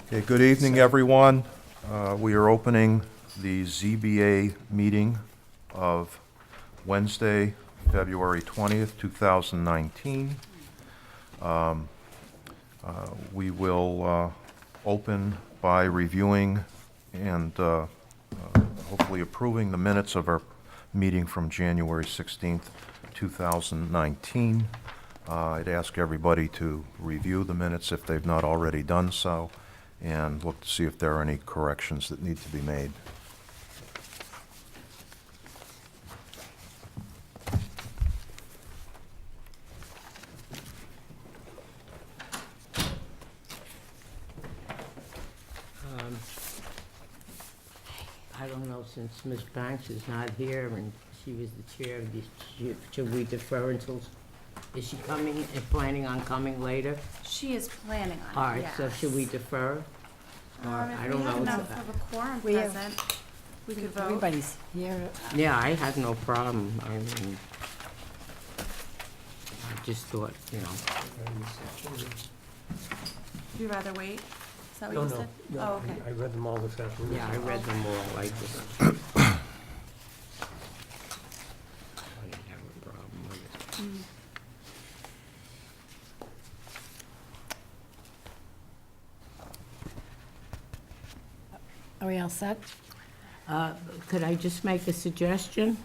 Okay, good evening, everyone. We are opening the ZBA meeting of Wednesday, February 20th, 2019. We will open by reviewing and hopefully approving the minutes of our meeting from January 16th, 2019. I'd ask everybody to review the minutes if they've not already done so, and look to see if there are any corrections that need to be made. I don't know, since Ms. Banks is not here and she was the chair, should we defer until, is she coming and planning on coming later? She is planning on it, All right, so yes. should we defer? I don't If we have know. enough of a quorum We have- present, we could vote. Everybody's here. Yeah, I had no problem. I mean, I just thought, you know, Would you rather wait? Is that what you said? No, Oh, okay. I read them all this afternoon. yeah, I read them all. I just. I didn't have a problem with it. Mm. Are we all set? Could I just make a suggestion?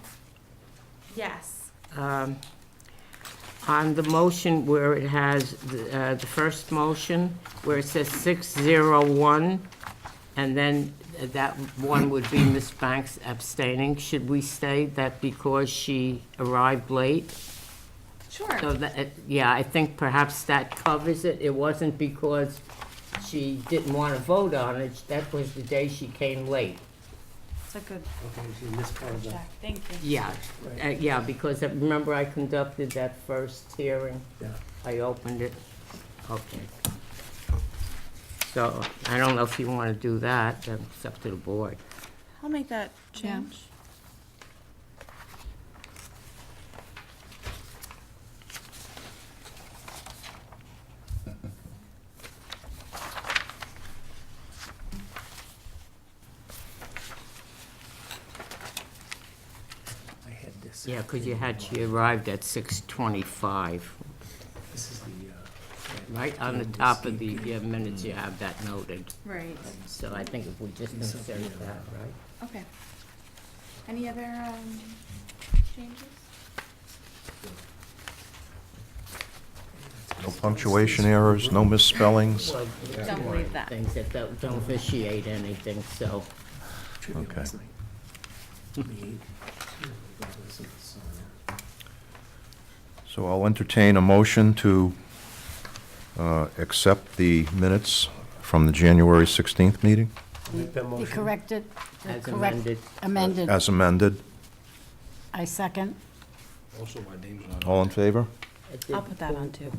Yes. On the motion where it has the first motion, where it says 601, and then that one would be Ms. Banks abstaining, should we state that because she arrived late? Sure. So that, yeah, I think perhaps that covers it. It wasn't because she didn't want to vote on it, that was the day she came late. It's a good Okay, so you missed part of that. check. Thank you. Yeah, yeah, because remember I conducted that first hearing? Yeah. I opened it. Okay. So, I don't know if you want to do that, it's up to the board. I'll make that Yeah. change. I had this. Yeah, because she arrived at 6:25, This is the, right? On the top of the minutes, you have that noted. Right. So I think if we just insert that, right? Okay. Any other changes? No punctuation errors, no misspellings. Well, Don't believe that. Things that don't vitiate anything, so. trivia Okay. last night. The 8th. So I'll entertain a motion to accept the minutes from the January 16th meeting Make that You motion. corrected? the As correct- amended. Amended. as amended. I second. Also, my name's on it. All in favor? I'll put that on too,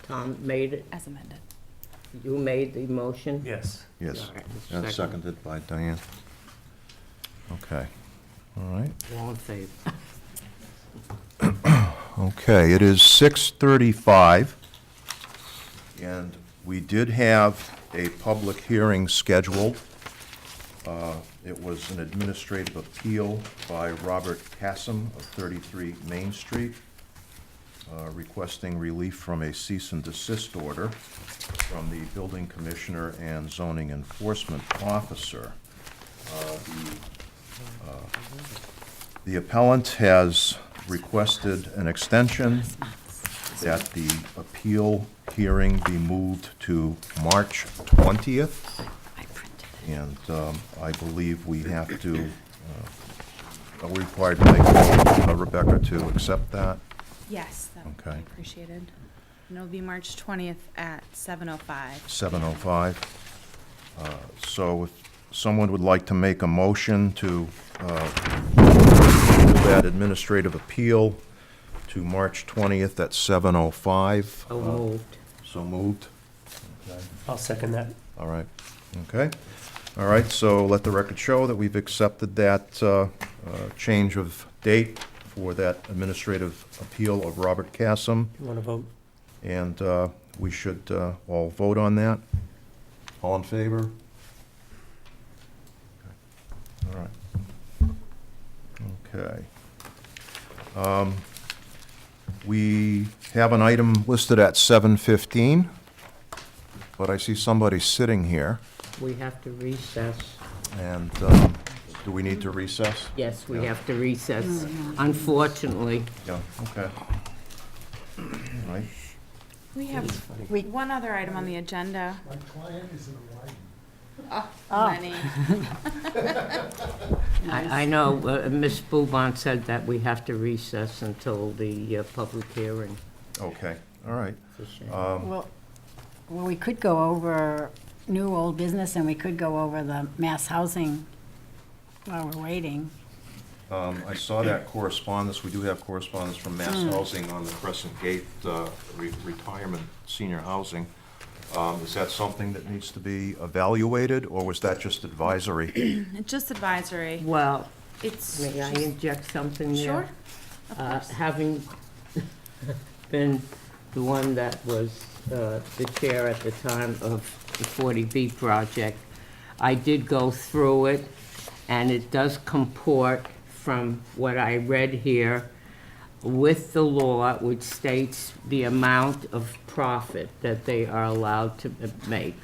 Tom made it, as amended. you made the motion? Yes. Yes. All right, And second. seconded by Diane. Okay, all right. All in favor? Okay, it is 6:35, and we did have a public hearing scheduled. It was an administrative appeal by Robert Cassom of 33 Main Street, requesting relief from a cease and desist order from the building commissioner and zoning enforcement officer. The appellant has requested an extension that the appeal hearing be moved to March 20th. I printed And I believe we have to, are we required to make a motion, Rebecca, to accept that? Yes, that would be Okay. appreciated. And it'll be March 20th at 7:05. 7:05. So if someone would like to make a motion to move that administrative appeal to March 20th at 7:05. So moved. So moved. I'll second that. All right, okay. All right, so let the record show that we've accepted that change of date for that administrative appeal of Robert Cassom, You want to vote? and we should all vote on that. All in favor? All right. Okay. We have an item listed at 7:15, but I see somebody sitting here, We have to recess. and do we need to recess? Yes, we have to recess, unfortunately. Yeah, okay. All right. We have We- one other item on the agenda. My client is in Hawaii. Oh, Lenny. I know, Ms. Bouban said that we have to recess until the public hearing. Okay, all right. It's a shame. Well, we could go over new old business, and we could go over the mass housing while we're waiting. I saw that correspondence, we do have correspondence from Mass Housing on the Crescent Gate retirement senior housing. Is that something that needs to be evaluated, or was that just advisory? It's just advisory. Well, It's may I just- inject something there? Sure, of course. Having been the one that was the chair at the time of the 40B project, I did go through it, and it does comport from what I read here with the law, which states the amount of profit that they are allowed to make.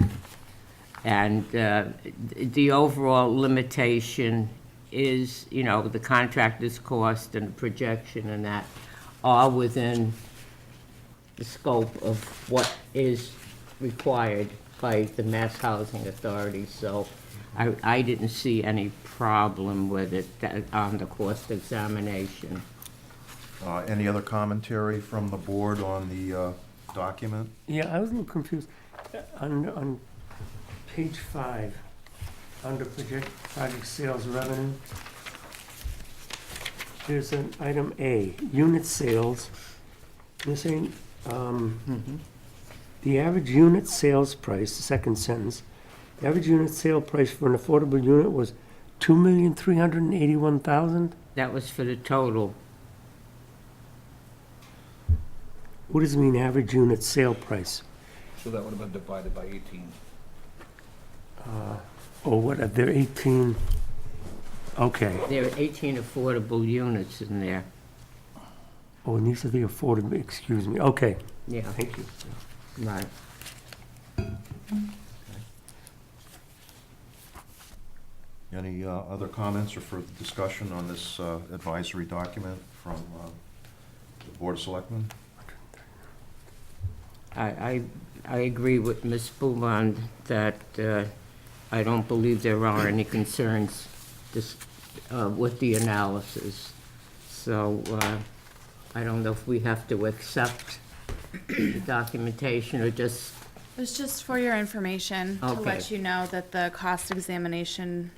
And the overall limitation is, you know, the contractor's cost and projection and that are within the scope of what is required by the Mass Housing Authority. So I didn't see any problem with it on the cost examination. Any other commentary from the board on the document? Yeah, I was a little confused. On page 5, under project sales revenue, there's an item A, unit sales. They're saying, the average unit sales price, the second sentence, the average unit sale price for an affordable unit was $2,381,000? That was for the total. What does it mean, average unit sale price? So that would have been divided by 18. Or what, are there 18? Okay. There are 18 affordable units in there. Oh, and these are the affordable, excuse me. Okay, Yeah, thank you. right. Any other comments or further discussion on this advisory document from the Board of Selectmen? I agree with Ms. Bouvan that I don't believe there are any concerns with the analysis. So I don't know if we have to accept the documentation or just, It was just for your information, to Okay. let you know that the cost examination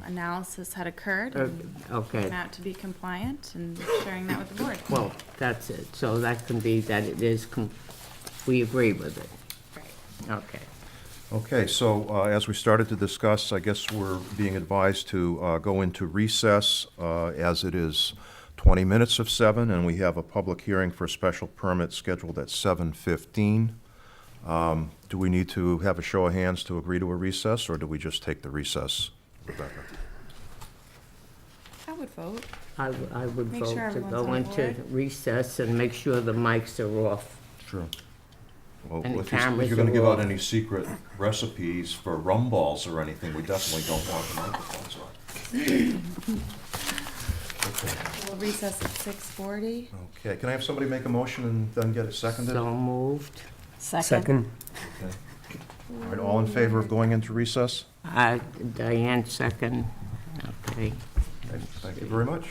analysis had occurred. and okay. turned out to be compliant, and sharing that with the board. Well, that's it. So that can be that it is, we agree with it. Right. Okay. Okay, so as we started to discuss, I guess we're being advised to go into recess as it is 20 minutes of 7, and we have a public hearing for a special permit scheduled at 7:15. Do we need to have a show of hands to agree to a recess, or do we just take the recess, Rebecca? I would vote. I would Make vote sure to everyone's go on into board. recess and make sure the mics are off. Sure. Well, And the if cameras you're going to are give out off. any secret recipes for rum balls or anything, we definitely don't want the microphones on. Okay. We'll recess at 6:40. Okay, can I have somebody make a motion and then get it seconded? So moved. Second? Okay. All right, all in favor of going into recess? Diane, second. Okay. Okay, thank you very much.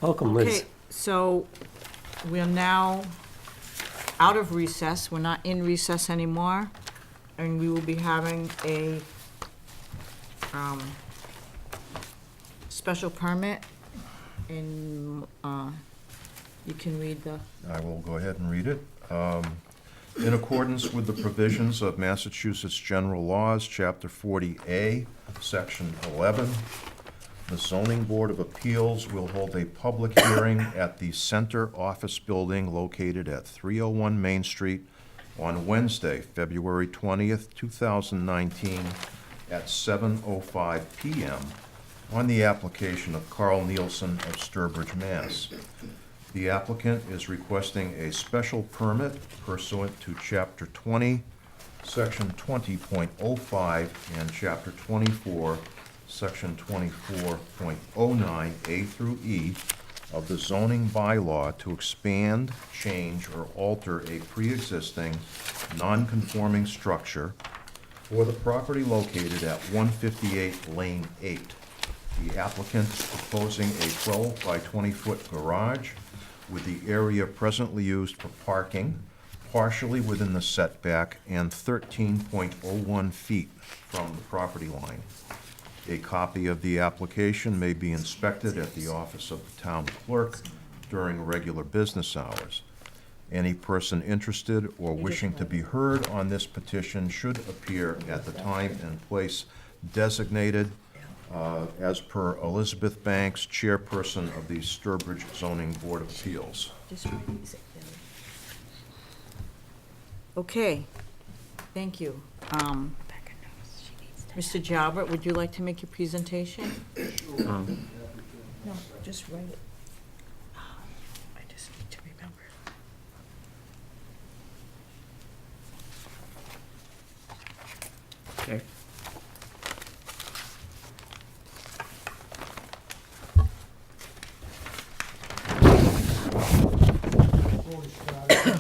Welcome, Liz. Okay, so we're now out of recess. We're not in recess anymore. And we will be having a special permit in, you can read the, I will go ahead and read it. In accordance with the provisions of Massachusetts General Laws, Chapter 40A, Section 11, The Zoning Board of Appeals will hold a public hearing at the Center Office Building located at 301 Main Street on Wednesday, February 20th, 2019, at 7:05 PM on the application of Carl Nielsen of Sturbridge, Mass. The applicant is requesting a special permit pursuant to Chapter 20, Section 20.05, and Chapter 24, Section 24.09, A through E of the zoning bylaw to expand, change, or alter a pre-existing, non-conforming structure for the property located at 158 Lane 8. The applicant is proposing a 12 by 20-foot garage with the area presently used for parking, partially within the setback and 13.01 feet from the property line. A copy of the application may be inspected at the office of the town clerk during regular business hours. Any person interested or wishing to be heard on this petition should appear at the time and place designated as per Elizabeth Banks, chairperson of the Sturbridge Zoning Board of Appeals. Okay, thank you. Mr. Jalbert, would you like to make your presentation? No, just write it. I just need to remember. Okay. Holy Scott, the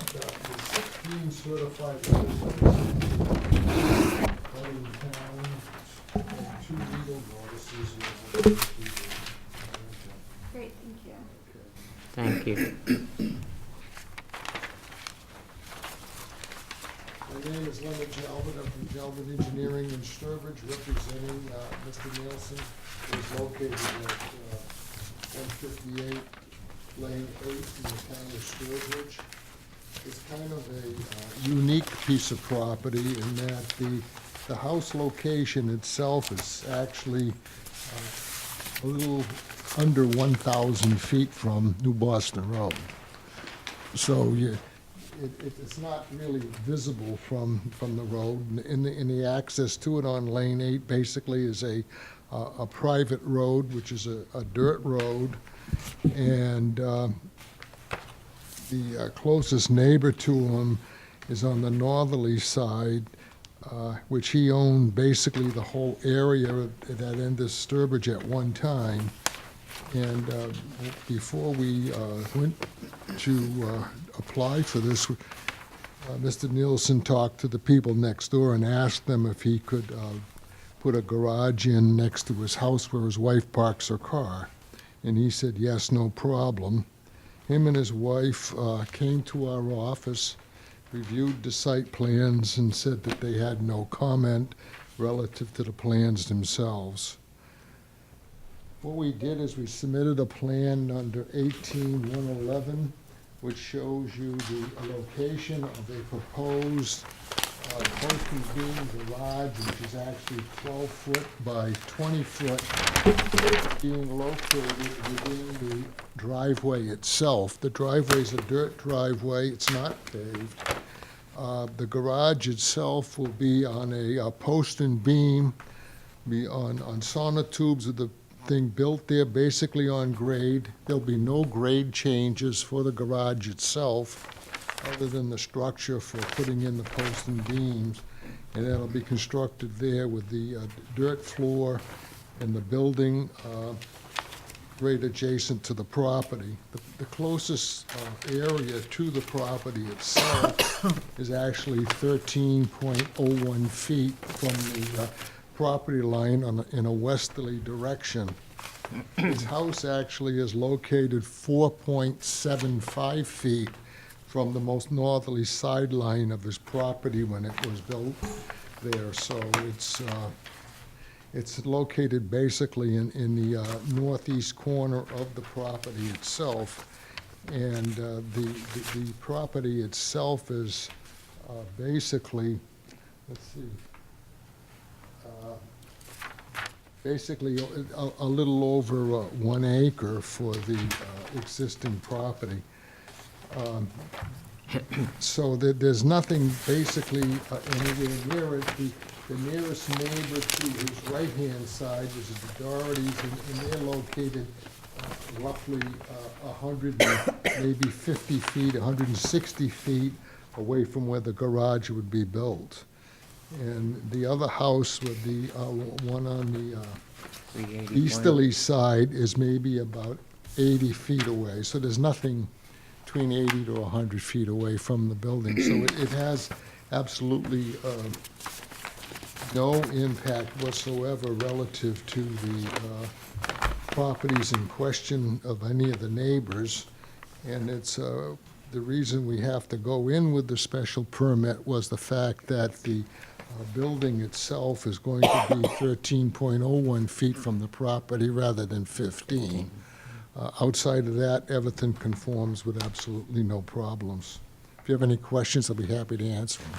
16 certified letters in town, and 2 legal notices. Great, thank you. Thank you. My name is Leonard Jalbert. I'm from Jalbert Engineering in Sturbridge, representing Mr. Nielsen, who is located at 158 Lane 8 in the town of Sturbridge. It's kind of a unique piece of property in that the house location itself is actually a little under 1,000 feet from New Boston Road. So it's not really visible from the road. In the access to it on Lane 8 basically is a private road, which is a dirt road. And the closest neighbor to him is on the northerly side, which he owned basically the whole area at that end of Sturbridge at one time. And before we went to apply for this, Mr. Nielsen talked to the people next door and asked them if he could put a garage in next to his house where his wife parks her car. And he said, yes, no problem. Him and his wife came to our office, reviewed the site plans, and said that they had no comment relative to the plans themselves. What we did is we submitted a plan under 18-111, which shows you the location of a proposed post and beam garage, which is actually 12 foot by 20 foot, being located within the driveway itself. The driveway is a dirt driveway, it's not paved. The garage itself will be on a post and beam, be on sonotubes of the thing built there, basically on grade. There'll be no grade changes for the garage itself, other than the structure for putting in the posts and beams. And that'll be constructed there with the dirt floor and the building right adjacent to the property. The closest area to the property itself is actually 13.01 feet from the property line in a westerly direction. His house actually is located 4.75 feet from the most northerly sideline of his property when it was built there. So it's located basically in the northeast corner of the property itself. And the property itself is basically, let's see, basically a little over 1 acre for the existing property. So there's nothing basically anywhere near it. The nearest neighbor to his right-hand side is the Dohertys, and they're located roughly 100, maybe 50 feet, 160 feet away from where the garage would be built. And the other house with the one on the 381. easterly side is maybe about 80 feet away. So there's nothing between 80 to 100 feet away from the building. So it has absolutely no impact whatsoever relative to the properties in question of any of the neighbors. And it's, the reason we have to go in with the special permit was the fact that the building itself is going to be 13.01 feet from the property rather than 15. Outside of that, everything conforms with absolutely no problems. If you have any questions, I'll be happy to answer them.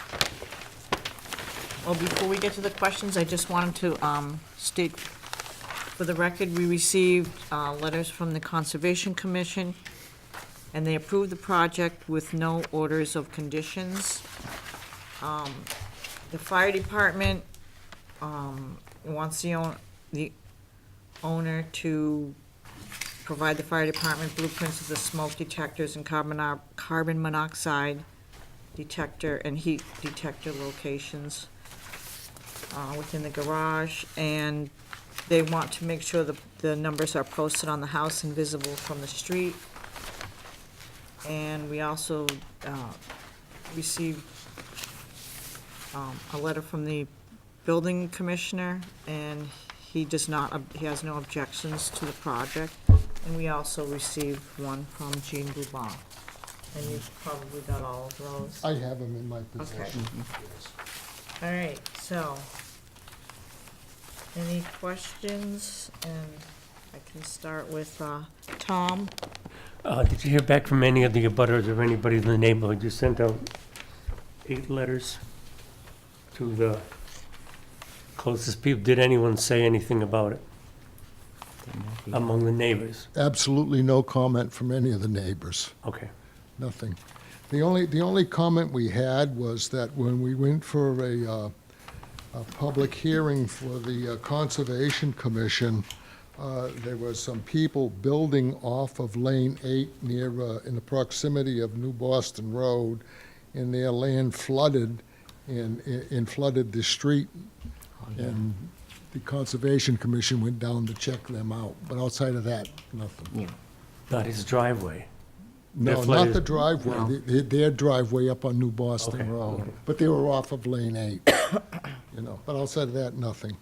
Well, before we get to the questions, I just wanted to state for the record, we received letters from the Conservation Commission, and they approved the project with no orders of conditions. The fire department wants the owner to provide the fire department blueprints of the smoke detectors and carbon monoxide detector and heat detector locations within the garage, and they want to make sure the numbers are posted on the house and visible from the street. And we also received a letter from the building commissioner, and he has no objections to the project. And we also received one from Jean Bouban. And you've probably got all of those. I have them in my possession. Yes. All right, so, any questions? And I can start with Tom. Did you hear back from any of the abutters or anybody in the neighborhood? You sent out 8 letters to the closest people. Did anyone say anything about it among the neighbors? Absolutely no comment from any of the neighbors. Okay. Nothing. The only comment we had was that when we went for a public hearing for the Conservation Commission, there was some people building off of Lane 8 near, in the proximity of New Boston Road, and their land flooded and flooded the street. And the Conservation Commission went down to check them out. But outside of that, nothing. Yeah. Not his driveway. No, They're not flooded. the driveway, No. their driveway up on New Boston Okay, Road. okay. But they were off of Lane 8, but outside of that, nothing.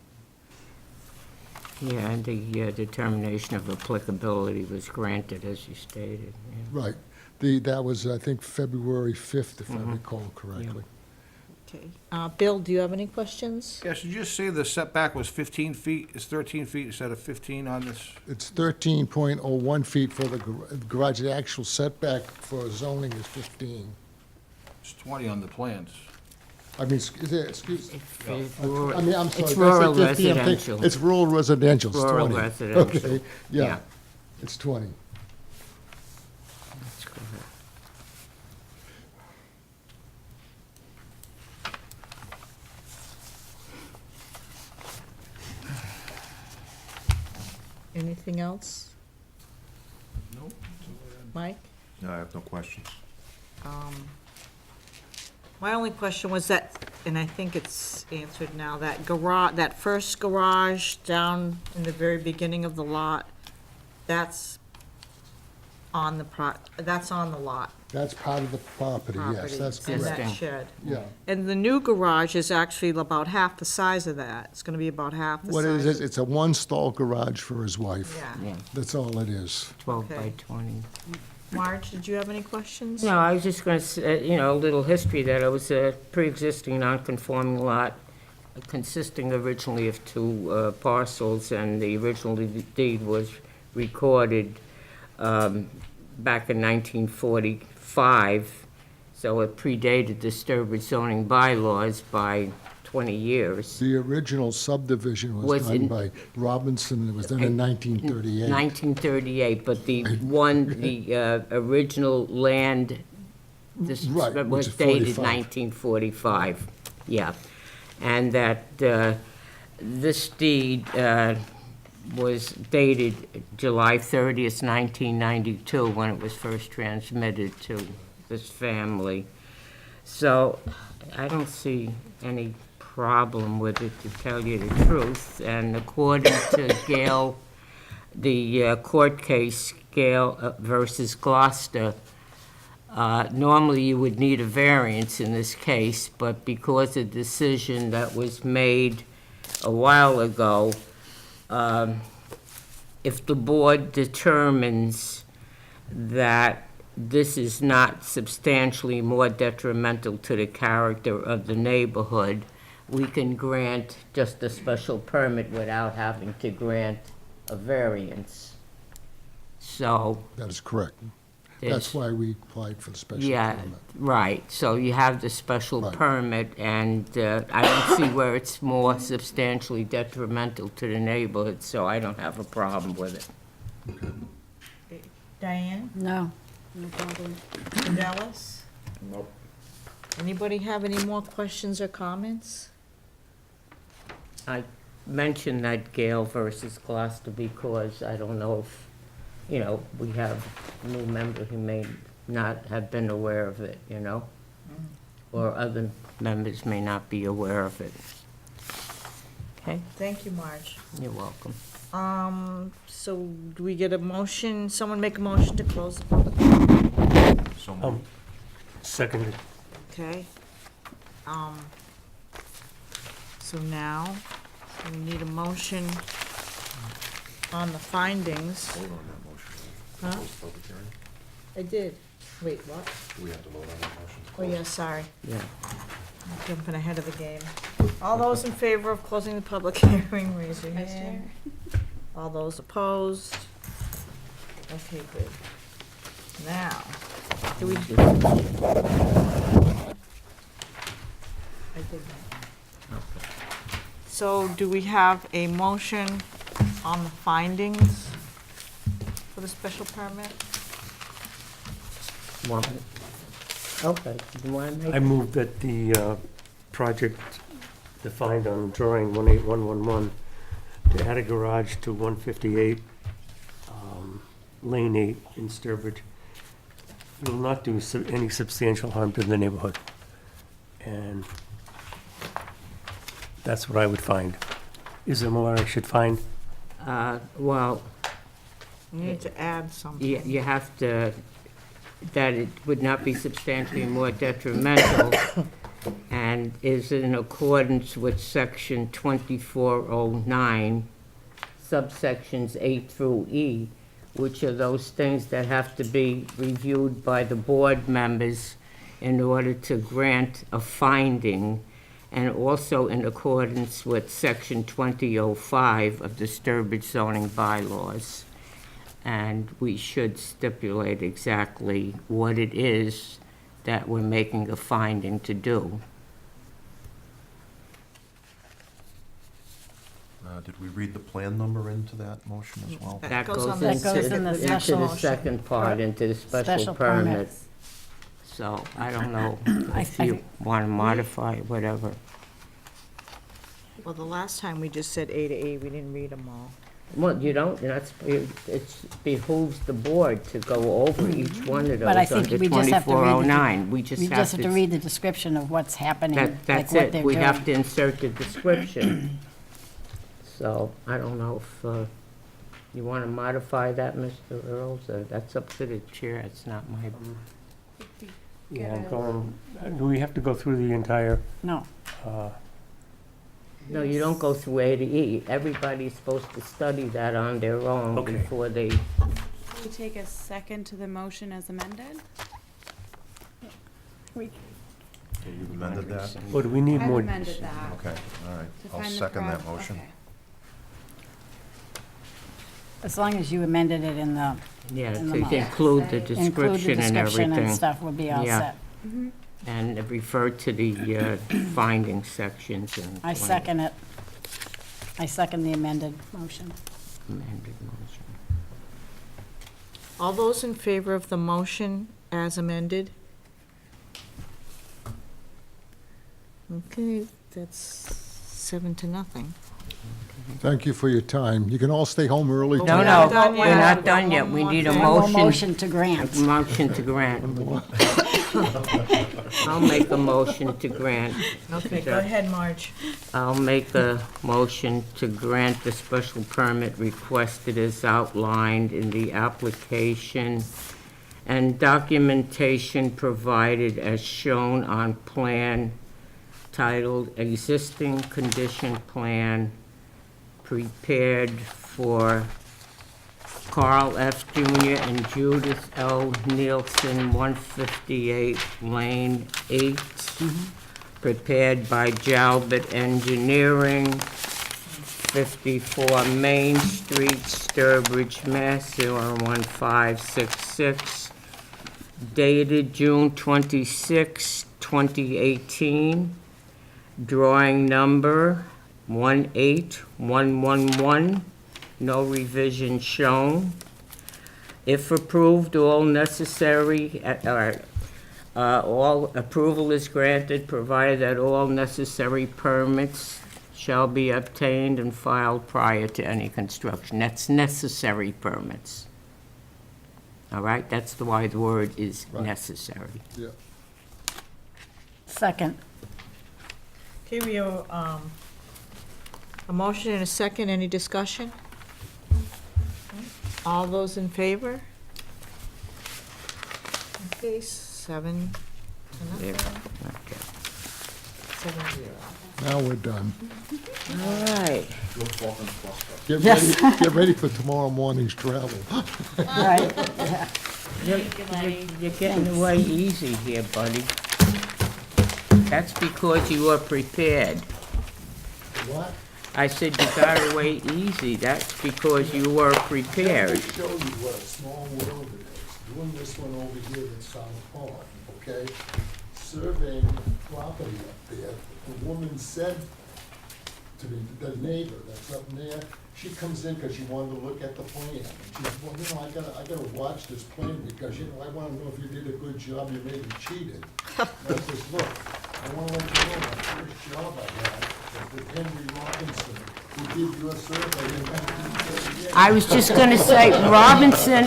Yeah, and the determination of applicability was granted, as you stated. Yeah. Right. That was, I think, February 5th, if I recall correctly. Okay. Bill, do you have any questions? Yeah, should you just say the setback was 15 feet, it's 13 feet instead of 15 on this? It's 13.01 feet for the garage. The actual setback for zoning is 15. It's 20 on the plans. I mean, excuse, It's rural- I mean, I'm sorry. It's did I say rural 15? I'm thinking- residential. It's rural residential, it's 20. Rural residential. Okay, yeah, Yeah. it's 20. That's correct. Anything else? No. Mike? No, I have no questions. My only question was that, and I think it's answered now, that garage, that first garage down in the very beginning of the lot, that's on the that's on the lot. That's part of the property, yes, property, that's and correct. that Existing. shed. Yeah. And the new garage is actually about half the size of that. It's gonna be about half the What it size. is, it's a one-stall garage for his wife. Yeah. Yeah, That's all it is. 12 by Okay. 20. Marge, did you have any questions? No, I was just going to say, a little history that it was a pre-existing non-conforming lot consisting originally of 2 parcels, and the original deed was recorded back in 1945, so it predated the disturbance zoning bylaws by 20 years. The original subdivision was Was done in- by Robinson, it was done in 1938. 1938, but the one, the original land, this Right, which was is dated 45. 1945, yeah. And that this deed was dated July 30th, 1992, when it was first transmitted to this family. So I don't see any problem with it, to tell you the truth. And according to Gale, the court case, Gale versus Gloucester, normally you would need a variance in this case, but because a decision that was made a while ago, if the board determines that this is not substantially more detrimental to the character of the neighborhood, we can grant just a special permit without having to grant a variance. So, That is correct. there's- That's why we applied for the special yeah, permit. right, so you have the special Right. permit, and I don't see where it's more substantially detrimental to the neighborhood, so I don't have a problem with it. Diane, No, no problem. Dallas? Nope. Anybody have any more questions or comments? I mentioned that Gale versus Gloucester because I don't know if, you know, we have a new member who may not have been aware of it, you know? Or other members may not be aware of it. Okay, Thank you, Marge. you're welcome. So do we get a motion, someone make a motion to close the public hearing? So Um, Seconded. Okay. So now, we need a motion on the findings. Vote on that motion. Huh? Close the public hearing. I did. Wait, what? Do we have to vote on that motion? to Oh, close? yeah, sorry. Yeah. I'm jumping ahead of the game. All those in favor of closing the public hearing, raise your hand. All those opposed? Okay, good. Now, do we? I did that. So do we have a motion on the findings for the special permit? Want it? Okay, you want to I make? move that the project defined on drawing 18111 to add a garage to 158 Lane 8 in Sturbridge will not do any substantial harm to the neighborhood. And that's what I would find. Is there more I should find? Well, You need to add something. you have to, that it would not be substantially more detrimental and is in accordance with section 2409, subsections A through E, which are those things that have to be reviewed by the board members in order to grant a finding, and also in accordance with section 2005 of the Sturbridge zoning bylaws. And we should stipulate exactly what it is that we're making a finding to do. Did we read the plan number into that motion as well? That goes goes on the- That goes in the into special the motion. second part, into the special permit. permits. So I don't know if I you think- want to modify it, whatever. Well, the last time we just said A to E, we didn't read them all. Well, you don't, it behooves the board to go over each one of But I those think under we just have to read the- 2409. We just We have just have to to, read the description of what's happening, like that's what it. they're We have doing. to insert the description. So I don't know if you want to modify that, Mr. Earls, or that's up to the chair. It's not my, Yeah, I'm going, do we have to go through the entire, No, no, you don't go through A to E. Everybody's supposed to study that on their own Okay. before they, Can we take a second to the motion as amended? So you've amended that? or do we need I've more? amended that. Okay, all right. to I'll find the second that prob- motion. okay. as long as you amended it in the, yeah, In the to mo- include the include the description and description and everything. stuff, would be all Yeah. set. and refer to the finding sections and. I second it. I second the amended motion. Amended motion. All those in favor of the motion as amended? Okay, that's 7-0. Thank you for your time. You can all stay home early. No, No, We're no, not done we're yet. not done yet. We need a One One more motion. motion to grant. Motion to grant. I'll make a motion to grant. Okay, go ahead, Marge. I'll make a motion to grant the special permit requested as outlined in the application and documentation provided as shown on plan titled Existing Condition Plan prepared for Carl F. Jr. and Judith L. Nielsen, 158 Lane 8, prepared by Jalbert Engineering, 54 Main Street, Sturbridge, Mass. 01566, dated June 26, 2018, drawing number 18111, no revision shown. If approved, all necessary, all approval is granted, provided that all necessary permits shall be obtained and filed prior to any construction. That's necessary permits. All right, that's why the word is Right. necessary. Yeah. Second. Okay, we have a motion and a second. Any discussion? All those in favor? Okay, 7-0. There. Okay. 7-0. Now we're done. All right. Get ready for tomorrow morning's travel. Right. You're getting away easy here, buddy. That's because you were prepared. What? I said you got away easy. That's because you were prepared. Let me show you what a small world it is. Doing this one over here in South Pond, okay? Surveying property up there, the woman said to me, the neighbor that's up there, she comes in because she wanted to look at the plan. And she said, well, I gotta watch this plan because, I want to know if you did a good job, you maybe cheated. And I says, look, I want to let you know my first job I had was with Henry Robinson, who did your survey in 1938. I was just gonna say, Robinson